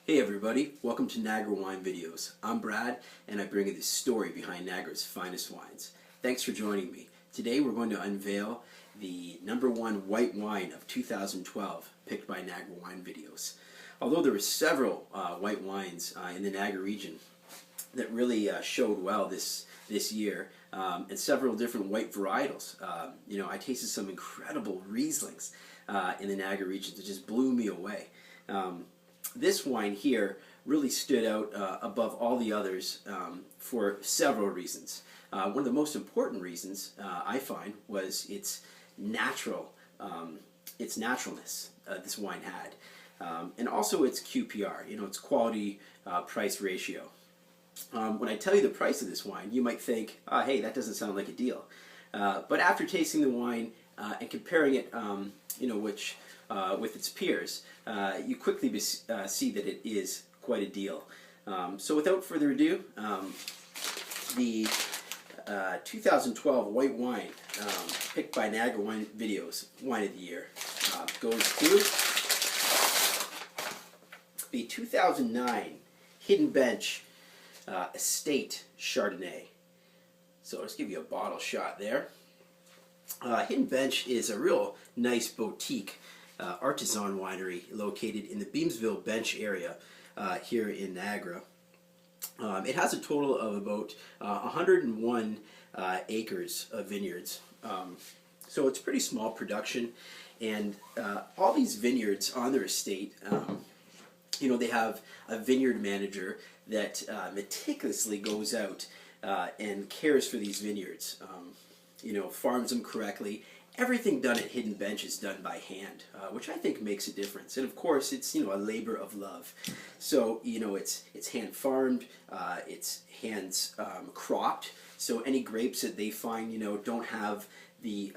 Hey everybody, welcome to Niagara Wine Videos. I'm Brad and I bring you the story behind Niagara's finest wines. Thanks for joining me. Today we're going to unveil the #1 white wine of 2012 picked by Niagara Wine Videos. Although there were several white wines in the Niagara region that really showed well this year, and several different white varietals. I tasted some incredible Rieslings in the Niagara region that just blew me away. This wine here really stood out above all the others for several reasons. One of the most important reasons I find was its naturalness this wine had, and also its QPR, its quality price ratio. When I tell you the price of this wine, you might think, hey, that doesn't sound like a deal. But after tasting the wine and comparing it, with its peers, you quickly see that it is quite a deal. So without further ado, the 2012 white wine picked by Niagara Wine Videos Wine of the Year goes to the 2009 Hidden Bench Estate Chardonnay. So let's give you a bottle shot there. Hidden Bench is a real nice boutique artisan winery located in the Beamsville Bench area here in Niagara. It has a total of about 101 acres of vineyards. So it's pretty small production, and all these vineyards on their estate, they have a vineyard manager that meticulously goes out and cares for these vineyards. Farms them correctly. Everything done at Hidden Bench is done by hand, which I think makes a difference. And of course, it's a labor of love. So it's hand farmed, it's hands cropped. So any grapes that they find don't have the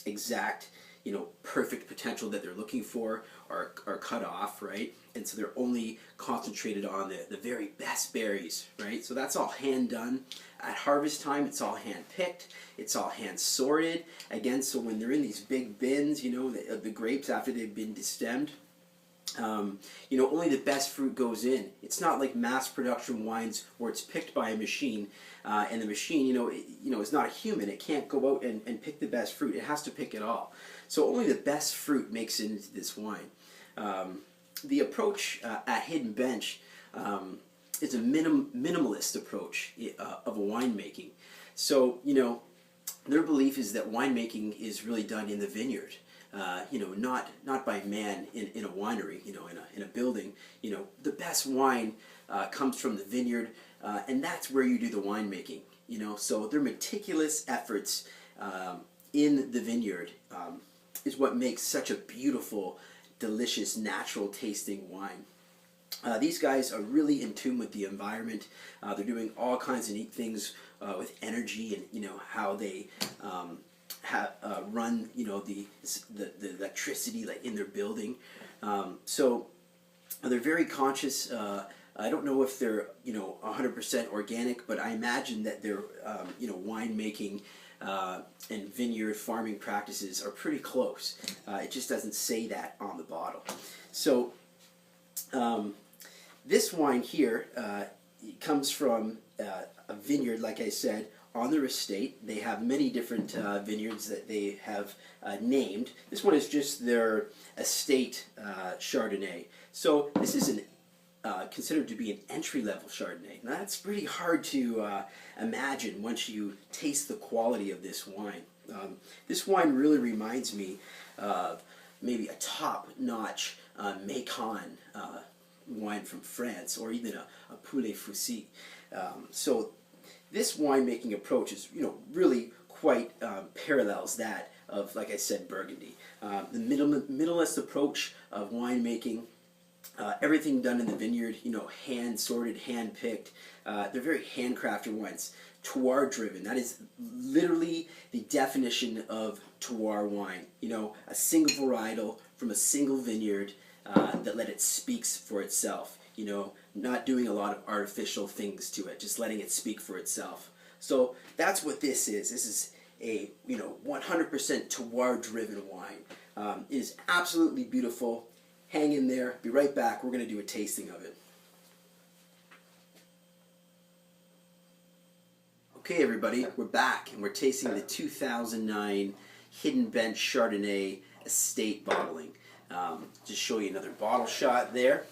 exact perfect potential that they're looking for are cut off, right? And so they're only concentrated on the very best berries, right? So that's all hand done. At harvest time, it's all hand picked, it's all hand sorted. Again, so when they're in these big bins, the grapes after they've been destemmed, only the best fruit goes in. It's not like mass production wines where it's picked by a machine, and the machine, is not a human. It can't go out and pick the best fruit. It has to pick it all. So only the best fruit makes it into this wine. The approach at Hidden Bench is a minimalist approach of a winemaking. So, their belief is that winemaking is really done in the vineyard. Not by man in a winery, in a building. The best wine comes from the vineyard, and that's where you do the winemaking. So their meticulous efforts in the vineyard is what makes such a beautiful, delicious, natural tasting wine. These guys are really in tune with the environment. They're doing all kinds of neat things with energy and how they run the electricity in their building. So they're very conscious. I don't know if they're 100% organic, but I imagine that their winemaking and vineyard farming practices are pretty close. It just doesn't say that on the bottle. So this wine here comes from a vineyard, like I said, on their estate. They have many different vineyards that they have named. This one is just their estate Chardonnay. So this is considered to be an entry-level Chardonnay. Now that's pretty hard to imagine once you taste the quality of this wine. This wine really reminds me of maybe a top-notch Macon wine from France, or even a Poulet Fusil. So this winemaking approach is, really quite parallels that of, like I said, Burgundy. The minimalist approach of winemaking, everything done in the vineyard, hand sorted, hand picked. They're very handcrafted wines, terroir driven. That is literally the definition of terroir wine. A single varietal from a single vineyard that let it speaks for itself. Not doing a lot of artificial things to it, just letting it speak for itself. So that's what this is. This is a 100% terroir driven wine. It is absolutely beautiful. Hang in there. Be right back. We're going to do a tasting of it. Okay, everybody, we're back, and we're tasting the 2009 Hidden Bench Chardonnay Estate bottling. Just show you another bottle shot there.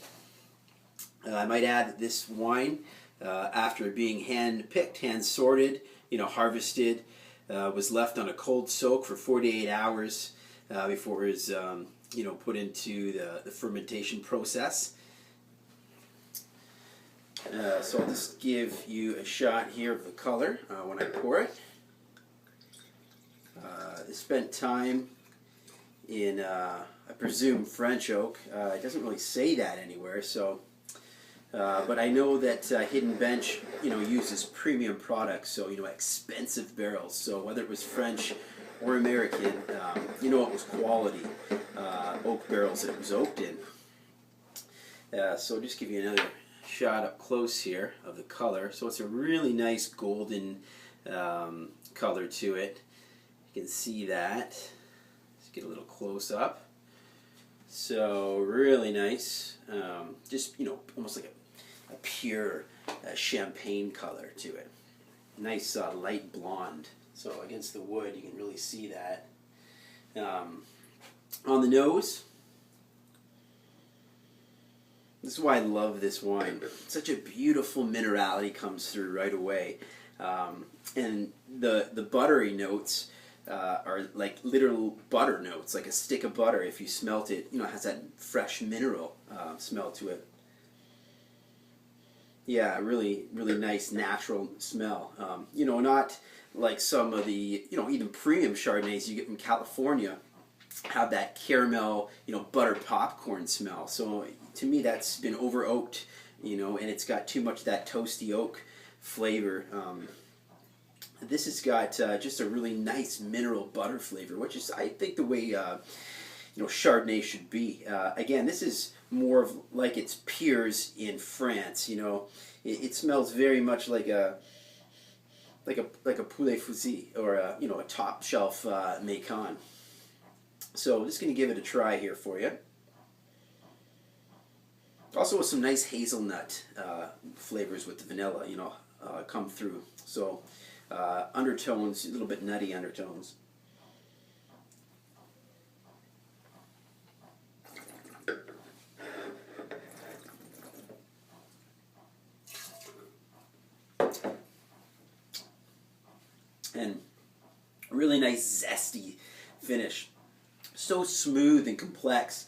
I might add that this wine, after being hand-picked, hand-sorted, harvested, was left on a cold soak for 48 hours before it was, put into the fermentation process. So I'll just give you a shot here of the color when I pour it. I spent time in, I presume, French oak. It doesn't really say that anywhere, so. But I know that Hidden Bench, uses premium products, so expensive barrels. So whether it was French or American, it was quality oak barrels that it was oaked in. So I'll just give you another shot up close here of the color. So it's a really nice golden color to it. You can see that. Let's get a little close up. So really nice. Just almost like a pure champagne color to it. Nice light blonde. So against the wood you can really see that. On the nose, this is why I love this wine. Such a beautiful minerality comes through right away. And the buttery notes are like literal butter notes, like a stick of butter. If you smelt it, it has that fresh mineral smell to it. Yeah, really, really nice natural smell. Not like some of the, even premium Chardonnays you get from California have that caramel, butter popcorn smell. So to me, that's been over oaked, and it's got too much of that toasty oak flavor. This has got just a really nice mineral butter flavor, which is, I think, the way Chardonnay should be. Again, this is more of like its peers in France. It smells very much like a poulet fusil or a top shelf Macon. So I'm just going to give it a try here for you. Also with some nice hazelnut flavors with the vanilla, come through. So undertones, a little bit nutty undertones. And really nice zesty finish. So smooth and complex.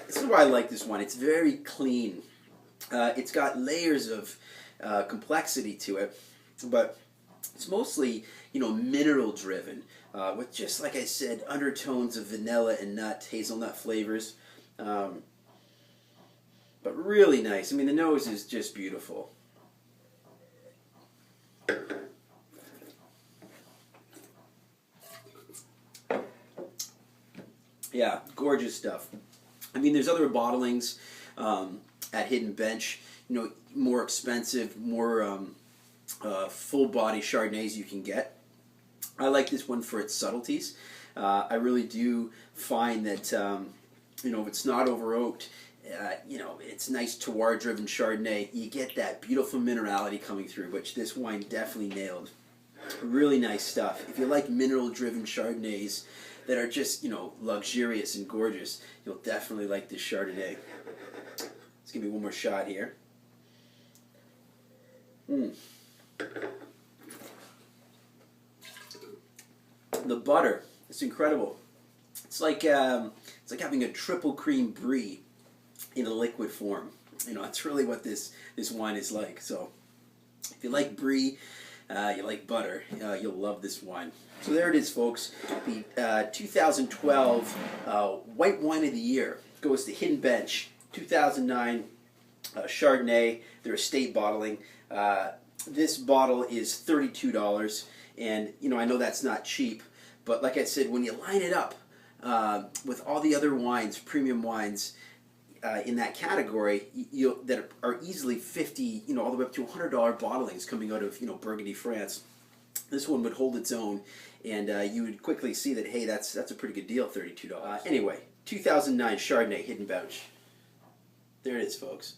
This is why I like this one. It's very clean. It's got layers of complexity to it, but it's mostly mineral driven, with, just like I said, undertones of vanilla and hazelnut flavors. But really nice. I mean, the nose is just beautiful. Yeah, gorgeous stuff. I mean, there's other bottlings at Hidden Bench, more expensive, more full-body Chardonnays you can get. I like this one for its subtleties. I really do find that, if it's not over-oaked, it's nice terroir-driven Chardonnay. You get that beautiful minerality coming through, which this wine definitely nailed. Really nice stuff. If you like mineral-driven Chardonnays that are just, luxurious and gorgeous, you'll definitely like this Chardonnay. Let's give me one more shot here. The butter, it's incredible. It's like having a triple cream brie in a liquid form. That's really what this wine is like. So if you like brie, you like butter, you'll love this wine. So there it is, folks. The 2012 White Wine of the Year goes to Hidden Bench. 2009 Chardonnay, their estate bottling. This bottle is $32, and I know that's not cheap, but like I said, when you line it up with all the other wines, premium wines in that category, that are easily 50, all the way up to $100 bottlings coming out of Burgundy, France. This one would hold its own, and you would quickly see that, hey, that's a pretty good deal, $32. Anyway, 2009 Chardonnay Hidden Bench. There it is, folks.